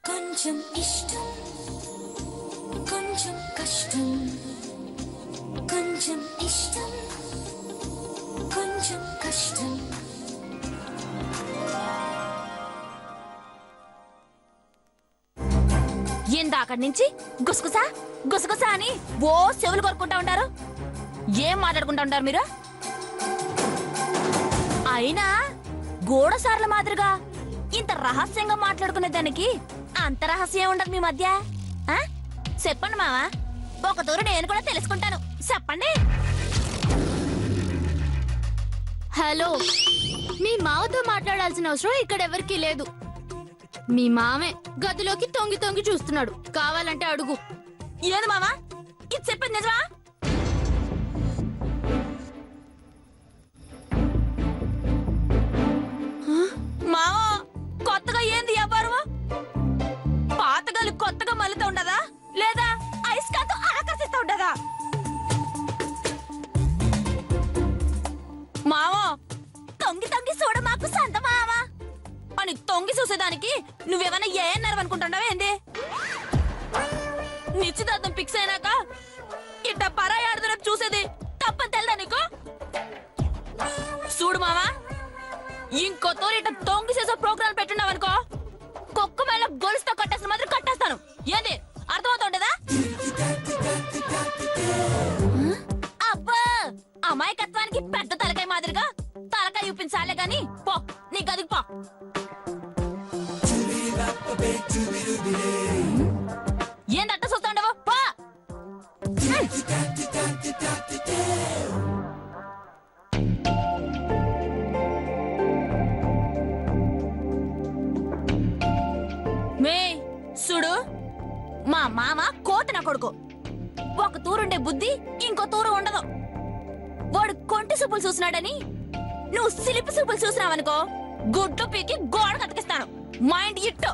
కొంచెం ఇష్టం కొంచెం కష్టం కొంచెం ఇష్టం కొంచెం కష్టం ఇందాకడి నుంచి గుసగుసా గుసగుసా అని ఓ చెవులు కొరుకుంటా ఉంటారు. ఏం మాట్లాడుకుంటా ఉంటారు మీరు? అయినా గోడసార్ల మాదిరిగా ఇంత రహస్యంగా మాట్లాడుకునే దానికి అంత రహస్యం ఉండదు మీ మధ్య. చెప్పండి మావా, ఒక తూరు నేను కూడా తెలుసుకుంటాను. చెప్పండి. హలో, మీ మావతో మాట్లాడాల్సిన అవసరం ఇక్కడ ఎవరికీ లేదు. మీ మామే గదిలోకి తొంగి తొంగి చూస్తున్నాడు. కావాలంటే అడుగు. ఏది మావా, ఇది చెప్పింది నిజమా? మావా, కొత్తగా ఏంది వ్యాపారం? పాతగాలి కొత్తగా మళ్ళీతో ఉండదా, లేదా ఐస్కాతో ఆకర్షిస్తూ ఉండదా? మావా, తొంగి తొంగి చూడ మాకు సంత మావా అని తొంగి చూసేదానికి నువ్వేమన్నా ఏన్నారు అనుకుంటున్నావా ఏంది? నిశ్చితార్థం ఫిక్స్ అయినాక ఇట్ట పరాయి ఆడుతున్నట్టు చూసేది తప్పని తెల్దా నీకు? చూడు మావా, ఇంకో తోరి ఇట్ట తొంగి చేసే ప్రోగ్రాం పెట్టున్నావనుకో, కుక్క మేళ గొలుసుతో కట్టేసిన మాత్రం కట్టేస్తాను. ఏంది అర్థమవుతుండదా? అబ్బా, అమాయకత్వానికి పెద్ద తలకాయ మాదిరిగా తలకాయ చూపించాలే గాని పో నీ గదికి పో. ఏందట్ట చూస్తాండవు? పో. మే చూడు, మా మామ కోతి నా కొడుకు. ఒక తూరుండే బుద్ధి ఇంకో తూరు ఉండదు. వాడు కొంటి సూపులు చూసినాడని నువ్వు సిలిపి సూపులు చూసినావనుకో, గుడ్డు పీకి గోడ కతికిస్తాను. మైండ్ ఇట్టు.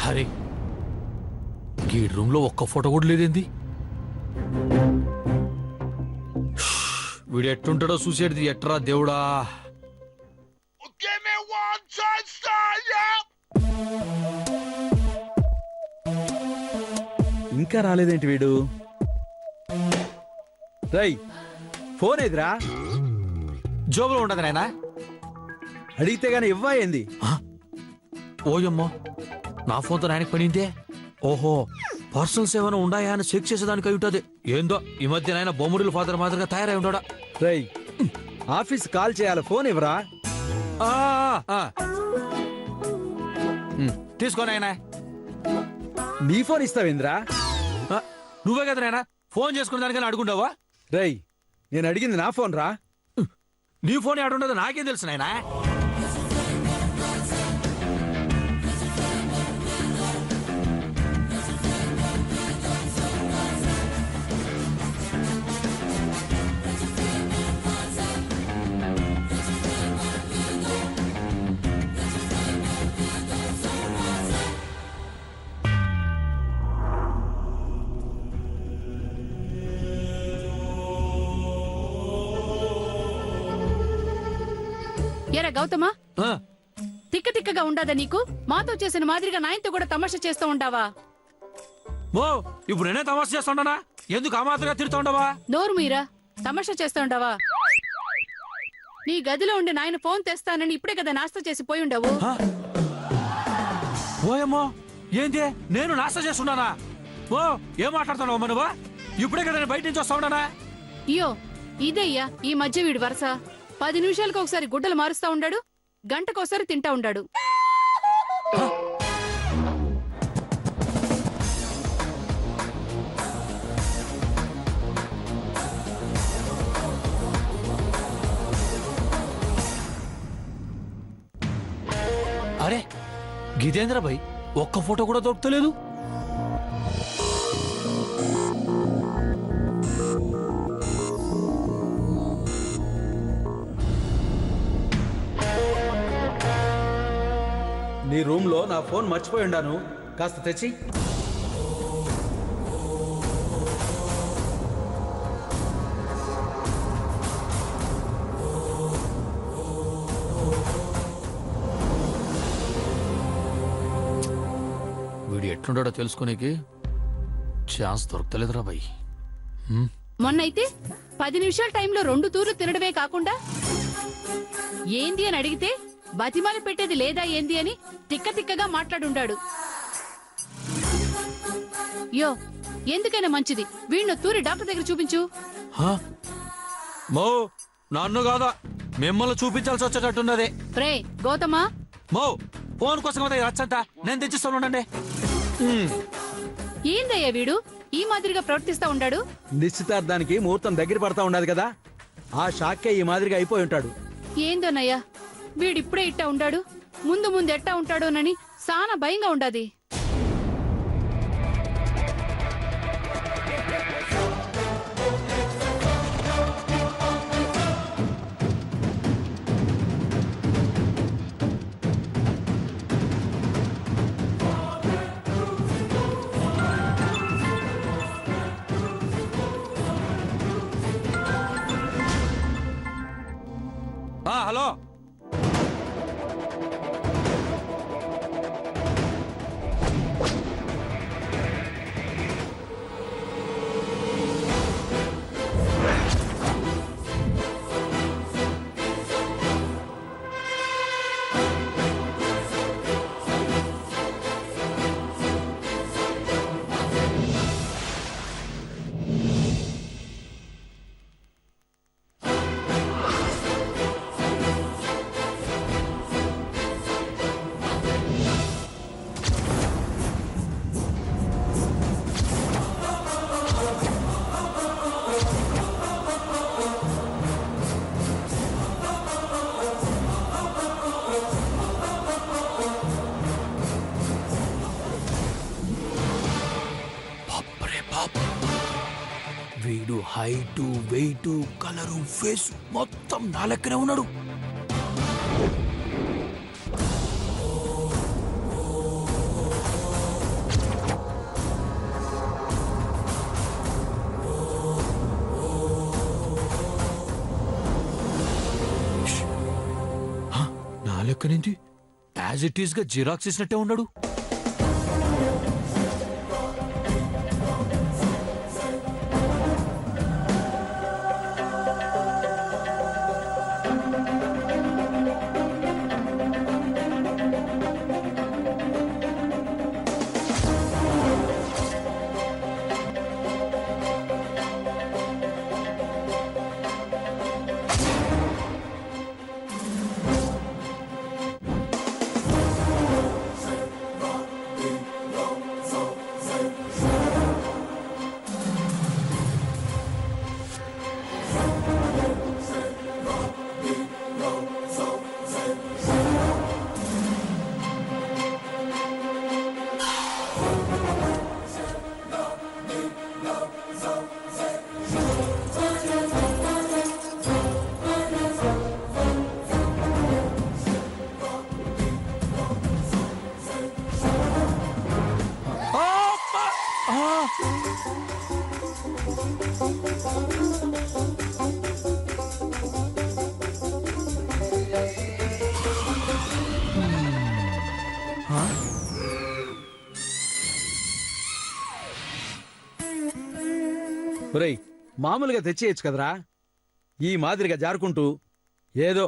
హరే, ఈ రూమ్ లో ఒక్క ఫోటో కూడా లేదేంది? వీడు ఎట్టుంటాడో చూసేది ఎట్రా దేవుడా. ఇంకా రాలేదేంటి వీడు? రై, ఫోన్ ఎదురా? జోబులో ఉండదు నాయనా. అడిగితే గానీ ఇవ్వా ఏంది? ఓయమ్మో, నా ఫోన్తో నాయనకి పనిందే. ఓహో, పర్సనల్స్ ఏమైనా ఉన్నాయా అని చెక్ చేసేదానికి అయి ఉంటుంది. ఏందో ఈ మధ్య నాయన బొమ్మడిల ఫాదర్ మాదిరిగా తయారై ఉంటాడా. రై, ఆఫీస్ కాల్ చేయాలి, ఫోన్ ఇవ్వరా? తీసుకో నాయనా. నీ ఫోన్ ఇస్తావేంద్రా? నువ్వే కదా నాయనా ఫోన్ చేసుకునే దానికైనా అడుగుండవా? రై, నేను అడిగింది నా ఫోన్ రా. నీ ఫోన్ ఆడుండదు నాకేం తెలుసు నాయనా. ఎరా గౌతమా, తిక్క తిక్కగా ఉండదా నీకు? మాతో చేసిన మాదిరిగా నాయనతో కూడా తమాషా చేస్తూ ఉంటావా? ఇప్పుడు నేనే తమాషా చేస్తుండనా? ఎందుకు ఆ మాత్రగా తిరుగుతూ ఉండవా? నోరు మీరా, తమాషా చేస్తూ ఉండవా? నీ గదిలో ఉండి నాయన ఫోన్ తెస్తానని ఇప్పుడే కదా నాస్తా చేసి పోయి ఉండవు. ఓయమ్మో, ఏంటి నేను నాస్తా చేస్తున్నానా? ఓ, ఏం మాట్లాడుతున్నావు మనవా? ఇప్పుడే కదా నేను బయట నుంచి వస్తా ఉన్నానా? అయ్యో, ఇదయ్యా ఈ మధ్య వీడి వరస. 10 నిమిషాలకు ఒకసారి గుడ్డలు మారుస్తా ఉండాడు, గంటకోసారి తింటా ఉండాడు. అరే గిదేంద్ర భాయ్, ఒక్క ఫోటో కూడా దొరుకుతలేదు. నీ రూమ్ లో నా ఫోన్ మర్చిపోయి ఉండాను, కాస్త తెచ్చి. వీడు ఎట్లుండో తెలుసుకునేకి ఛాన్స్ దొరకలేదురా భాయ్. మొన్నైతే 10 నిమిషాల టైంలో 2 తూర్లు తినడమే కాకుండా ఏంది అని అడిగితే బతిమాలి పెట్టేది లేదా ఏంది అని తిక్కగా మాట్లాడుండాడు. యో, ఎందుకైనా మంచిది వీణ్ణు తూరి డాక్టర్ దగ్గర చూపించు. మో నన్ను కాదా, మిమ్మల్ని చూపించాల్సి వచ్చేటట్టున్నదే. రే గౌతమా, మో ఫోన్ కోసం రచ్చంట, నేను తెచ్చిస్తాను ఉండండి. ఏందయ్యా వీడు ఈ మాదిరిగా ప్రవర్తిస్తా ఉండాడు? నిశ్చితార్థానికి ముహూర్తం దగ్గర పడతా ఉన్నది కదా, ఆ షాక్కే ఈ మాదిరిగా అయిపోయి ఉంటాడు. ఏందోనయ్యా వీడిప్పుడే ఇట్టా ఉండాడు, ముందు ముందు ఎట్టా ఉంటాడోనని సానా భయంగా ఉండాది. హలో, వీడు హైటు వెయిట్ కలరు ఫేస్ మొత్తం నా లెక్కనే ఉన్నాడు. నా లెక్కనేంటి, యాజ్ ఇట్ ఈస్ గా జిరాక్స్ ఇచ్చినట్టే ఉన్నాడు. ఒరేయ్, మామూలుగా తెచ్చేయచ్చు కదరా, ఈ మాదిరిగా జారుకుంటూ ఏదో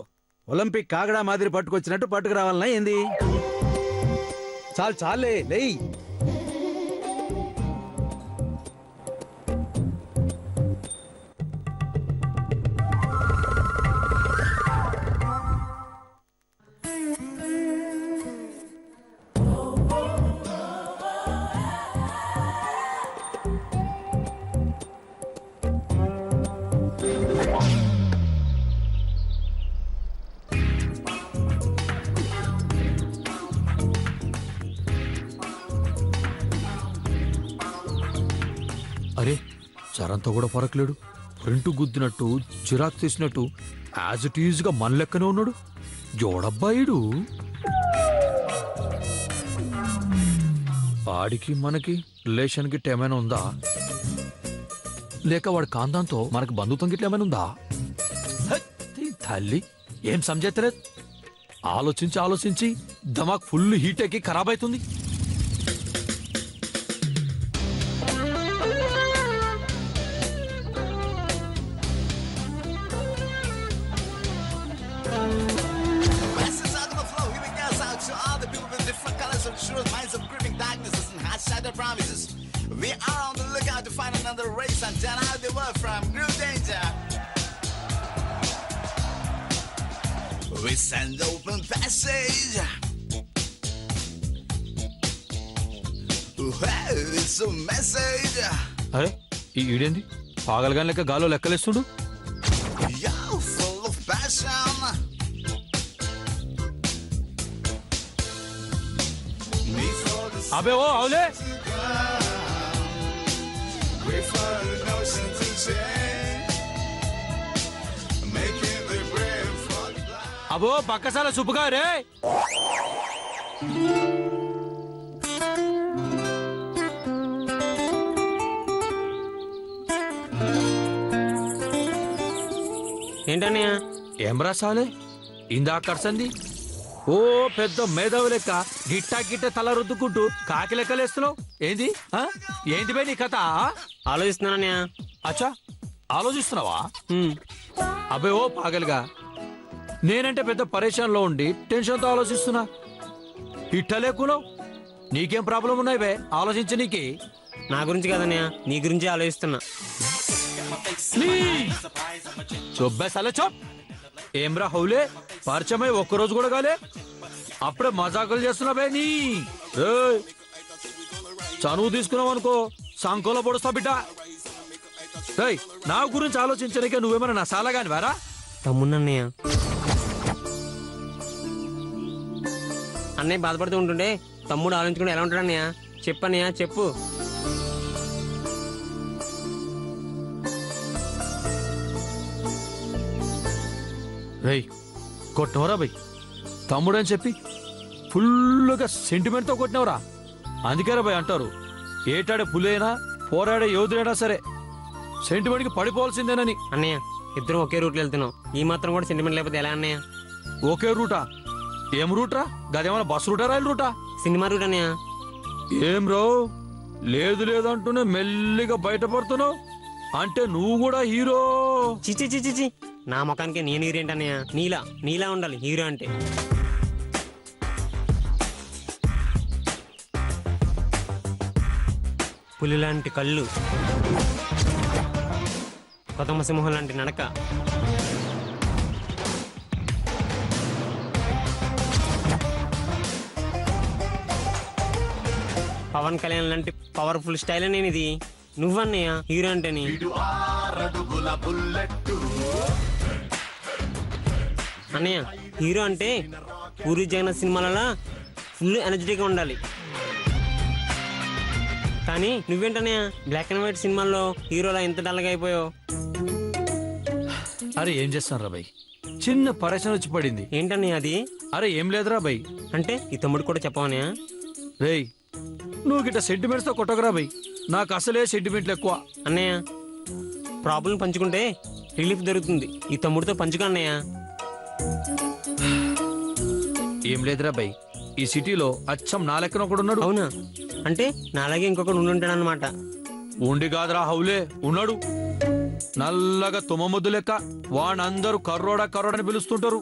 ఒలింపిక్ కాగడా మాదిరి పట్టుకొచ్చినట్టు పట్టుకురావాలన్నా ఏంది? చాలే లేయ్. జరంతా కూడా ఫరకలేడు. ప్రింట్ గుద్దినట్టు చిరాకు తీసినట్టు యాజ్ ఇట్ ఈజ్ గా మన లెక్కనే ఉన్నాడు. జోడబ్బాయిడు వాడికి మనకి రిలేషన్ గిట్ట ఏమైనా ఉందా, లేక వాడి కాంతాంతో మనకి బంధుత్వం గిట్ల ఏమైనా ఉందా? తల్లి ఏం సంజెత్తలేదు. ఆలోచించి ఆలోచించి దమాక్ ఫుల్ హీట్ ఎక్కి ఖరాబ్ అవుతుంది. Masses out on the floor, giving gas out to all the people with different colors of truth, minds of grieving darknesses and hard-sided promises. We are on the lookout to find another race and turn out the world from real danger. We send open passage. Well, it's a message. అరే ఈ ఈడేంది పాగలగా లెక్క గాలో లెక్కలేస్తుడు. You're full of passion. Before the అబే ఓ అవులే wait for the notion to change. Making the brave for the blind. అబో పక్కసాల సుబ్బుగా రే. ఏంటన్నయ్య? ఏం రాసాలే ఇందా కర్సంది. ఓ పెద్ద మేధావి లెక్క గిట్టా గిట్ట తల రుద్దుకుంటూ కాకి లెక్కలేస్తున్నావు ఏంది? ఏంది బై నీ కథ? ఆలోచిస్తున్నానన్నయ్య. అచ్చా ఆలోచిస్తున్నావా? అబే ఓ పాగలుగా నేనంటే పెద్ద పరేషాన్లో ఉండి టెన్షన్తో ఆలోచిస్తున్నా. ఇట్ట లేకున్నావు నీకేం ప్రాబ్లం ఉన్నాయి బే ఆలోచించి నీకి? నా గురించి కాదన్నయ్య, నీ గురించి ఆలోచిస్తున్నా. ఏమ్రా హౌలే పరిచయమై ఒక్కరోజు కూడా కాలే అప్పుడే మజాకులు చేస్తున్నా బే నీ. చనువు తీసుకున్నావు అనుకో సంకోలో పొడుస్తా బిడ్డ. నా గురించి ఆలోచించడానికే నువ్వేమన్నా నా సాలగాని వారా? తమ్మున్నయ్య అన్నయ్య బాధపడుతూ ఉంటుండే తమ్ముడు ఆలోచించుకుంటే ఎలా ఉంటాడన్నయ్య? చెప్పన్నయ్య చెప్పు. రేయ్ కొట్టినవరా బై తమ్ముడని చెప్పి ఫుల్గా సెంటిమెంట్తో కొట్టినవరా. అందుకేరా బై అంటారు ఏటాడే పులైనా పోరాడే యోధుడైనా సరే సెంటిమెంట్కి పడిపోవాల్సిందేనని. అన్నయ్య ఇద్దరం ఒకే రూట్లో వెళ్తున్నాం, ఈ మాత్రం కూడా సెంటిమెంట్ లేకపోతే ఎలా అన్నయ్య? ఒకే రూటా? ఏం రూట్రా? గదేమన్నా బస్ రూటా రైలు రూటా? సినిమా రూట్ అన్నయ్య. ఏం రో లేదు లేదు అంటూనే మెల్లిగా బయటపడుతున్నావు అంటే నువ్వు కూడా హీరో? చిచి చిచి చి నా ముఖానికి నేను హీరో ఏంటన్నయ్య? నీలా ఉండాలి హీరో అంటే. పులి లాంటి కళ్ళు, కొత్తమ సింహం లాంటి నడక, పవన్ కళ్యాణ్ లాంటి పవర్ఫుల్ స్టైల్ నేను ఇది. నువ్వన్నయ్య హీరో అంటేని. అన్నయ్య హీరో అంటే పూరి జగన్నాథ్ సినిమాలలో ఫుల్ ఎనర్జెటిక్గా ఉండాలి. కానీ నువ్వేంటన్నయ్య బ్లాక్ అండ్ వైట్ సినిమాల్లో హీరోలా ఎంత డల్గా అయిపోయావు? అరే ఏం చేస్తాను రా బై చిన్న పరేషన్ వచ్చి పడింది. ఏంటన్నయ్య అది? అరే ఏం లేదురా బై. అంటే ఈ తమ్ముడు కూడా చెప్పవనయ్య? రేయ్ నువ్వు గిట్ట సెంటిమెంట్స్తో కొట్టకరా బై, నాకు అసలే సెంటిమెంట్లు ఎక్కువ. అన్నయ్య ప్రాబ్లం పంచుకుంటే రిలీఫ్ దొరుకుతుంది, ఈ తమ్ముడితో పంచుకో అన్నయ్య. ఏం లేదురా బై ఈ సిటీలో అచ్చం నా లెక్కన ఒకడు ఉన్నాడు. అవునా? అంటే నాలాగే ఇంకొకడు ఉండుంటాడు అన్నమాట. ఉండి కాదురా హౌలే ఉన్నాడు. నల్లగా తుమ్మముద్దు లెక్క వాడందరూ కర్రోడా కర్రోడని పిలుస్తుంటారు.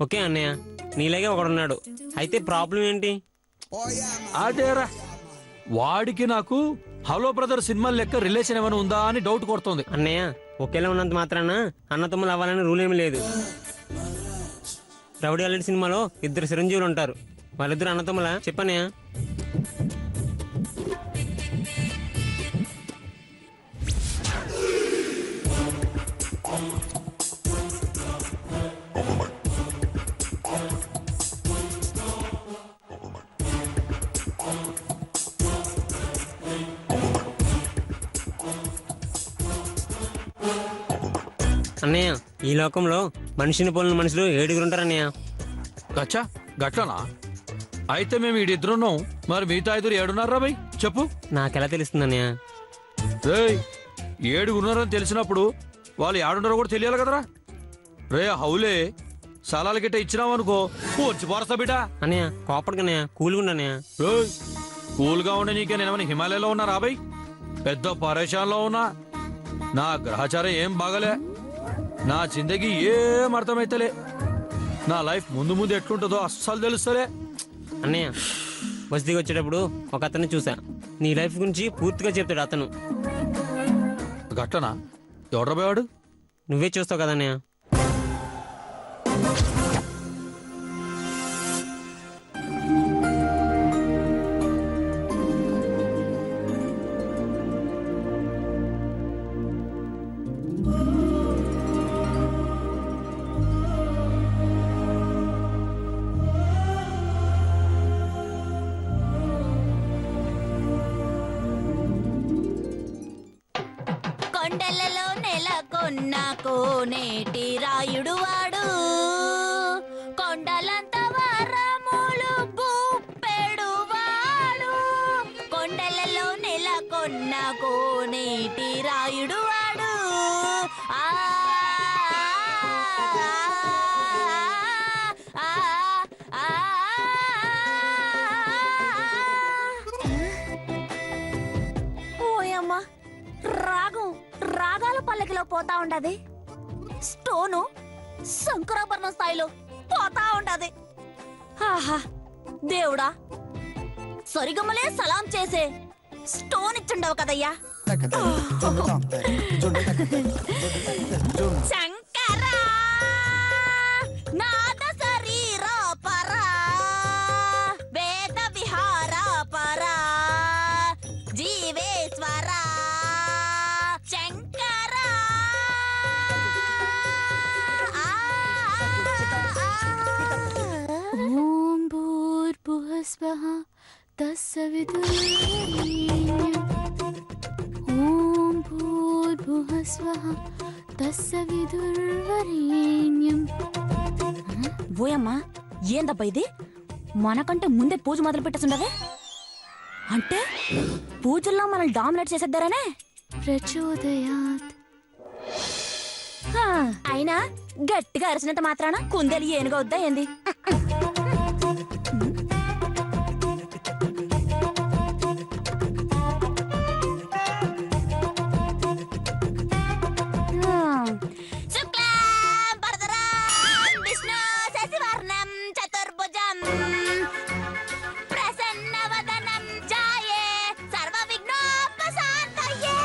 ఓకే అన్నయ్య నీలాగే ఒకడున్నాడు. అయితే ప్రాబ్లం ఏంటి? అదేరా వాడికి నాకు హలో బ్రదర్ సినిమా లెక్క రిలేషన్ ఏమైనా ఉందా అని డౌట్ కొడుతుంది. అన్నయ్య ఒకేలా ఉన్నంత మాత్రాన అన్నతమ్ములు అవ్వాలని రూల్ ఏమి లేదు. రౌడీ అల్లెడ్ సినిమాలో ఇద్దరు చిరంజీవులు ఉంటారు, వాళ్ళిద్దరు అన్నతమ్ములా చెప్పన్నయ్య? అన్నయ్య ఈ లోకంలో మనిషిని పోలిన మనుషులు 7 ఉంటారు అన్నయ్య. అచ్చా గట్లనా? అయితే మేము ఈడిద్దరున్నాం, మరి మిగతా 5 ఏడున్నారా బై చెప్పు. నాకెలా తెలుస్తుంది అన్నయ్య? రేయ్ 7 ఉన్నారని తెలిసినప్పుడు వాళ్ళు ఏడున్నారో కూడా తెలియాలి కదరా. రే హౌలే సలాలు గిట్ట ఇచ్చినావనుకో వచ్చి పోరస్తా బిడ్డ. అన్నయ్య కోపడికన్నయ్య, కూల్గా ఉండన్నయ్య. రేయ్ కూల్గా ఉండే నీకే నేనేమన్నా హిమాలయలో ఉన్నా రాబై, పెద్ద పరేషాన్లో ఉన్నా. నా గ్రహచారం ఏం బాగలే, నా జిందగీ ఏం అర్థమైతలే, నా లైఫ్ ముందు ముందు ఎట్లుంటుందో అస్సలు తెలుస్తలే. అన్నయ్య బస్ దిగి వచ్చేటప్పుడు ఒక అతన్ని చూసా, నీ లైఫ్ గురించి పూర్తిగా చెప్తాడు అతను. గట్లనా? ఎవడ్రా పోయాడు? నువ్వే చూస్తావు కదన్నయ్య. కొండలలో నెలకొన్న కోనేటి రాయుడు వాడు, కొండలంత వరములు గుప్పెడు వాడు. కొండలలో నెలకొన్న కోనేటి రాయుడు వాడు. ఆ ఆ, ఆ, ఆ. ఓయమ్మా, రాగాల పల్లకిలో పోతా ఉండది, స్టోను శంకరాభరణం స్థాయిలో పోతా ఉండది. ఆహా దేవుడా, సరిగమలే సలాం చేసే స్టోన్ ఇచ్చుండవు కదయ్యా. శంకరా నాద శరీర పరా, వేద విహార పరా, జీవేశ్వరా శంకరా. ఓం భూర్భువస్వః తస్సవితుర్వరేణ్యం. ఓం భూర్భువస్వః తస్సవితుర్వరేణ్యం. ఓయమ్మా, ఏందబ్బా ఇది? మనకంటే ముందే పూజ మొదలు పెట్టేసుండదే, అంటే పూజల్లో మనల్ని డామినేట్ చేసేద్దారనే. ప్రచోదయాత్. అయినా గట్టిగా అరిచినంత మాత్రాన కుందేలు ఏనుగా వద్దా ఏంది? శుక్లాం వరదరాం విష్ణు శశివర్ణం చతుర్భుజం ప్రసన్నవదనం జాయే సర్వ విఘ్నోపశాంతయే.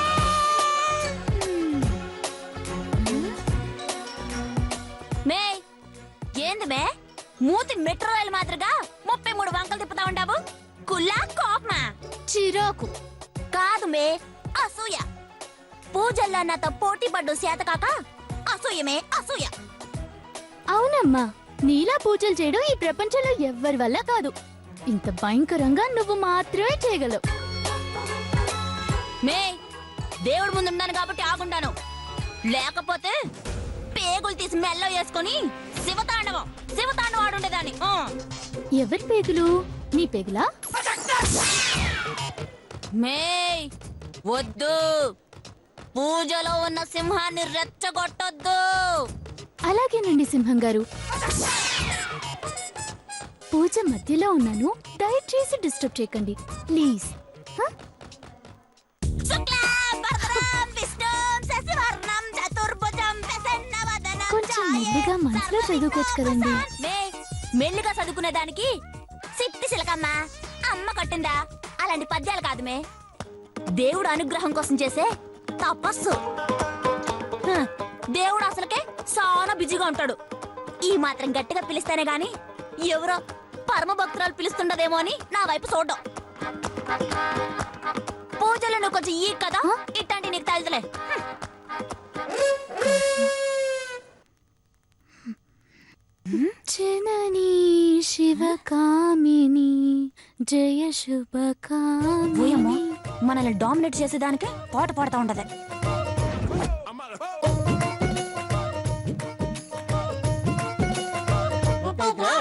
మే ఏంది మే, మూతి మెట్రో రైలు మాదిరిగా 33 వంకలు తిప్పుతా ఉండావు? కుల్లా కోపమా? చిరాకు. కాదు మే, అసూయ. పూజల్లో నాతో పోటీ పడ్డు చేతకాక అసూయమే అసూయ. అవునమ్మా, నీలా పూజలు చేయడం ఈ ప్రపంచంలో ఎవ్వరి వల్ల కాదు. ఇంత భయంకరంగా నువ్వు మాత్రమే చేయగలవు. మే దేవుడు ముందున్నాను కాబట్టి ఆగుండాను, లేకపోతే పేగులు తీసి మెల్లో వేసుకొని శివతాండవం ఆడుండేదాన్ని. ఎవరి పేగులు? నీ పేగులా? మే వద్దు, పూజలో ఉన్న సింహాన్ని రెచ్చగొట్టొద్దు. అలాగేనండి సింహం గారు. పూజ మధ్యలో ఉన్నాను, దయచేసి డిస్టర్బ్ చేయకండి ప్లీజ్. కొంచెం మెల్లిగా మనసులో చదువుకోవచ్చు కదండి. మెల్లిగా చదువుకునే దానికి సిట్టి సిలకమ్మా అమ్మ కట్టిందా? అలాంటి పద్యాలు కాదు మే, దేవుడు అనుగ్రహం కోసం చేసే తపస్సు. దేవుడు అసలుకే చాలా బిజీగా ఉంటాడు. ఈ మాత్రం గట్టిగా పిలిస్తేనే గాని ఎవరో పరమ భక్తురాలు పిలుస్తుండదేమో అని నా వైపు చూడడం. పూజలు నువ్వు కొంచెం ఈ కదా, ఇట్లాంటి నీకు తెలుసులే. జననీ శివకామిని జయ శుభకామిని. మనల్ని డామినేట్ చేసేదానికి పాట పాడుతూ ఉండదు. అయితేరా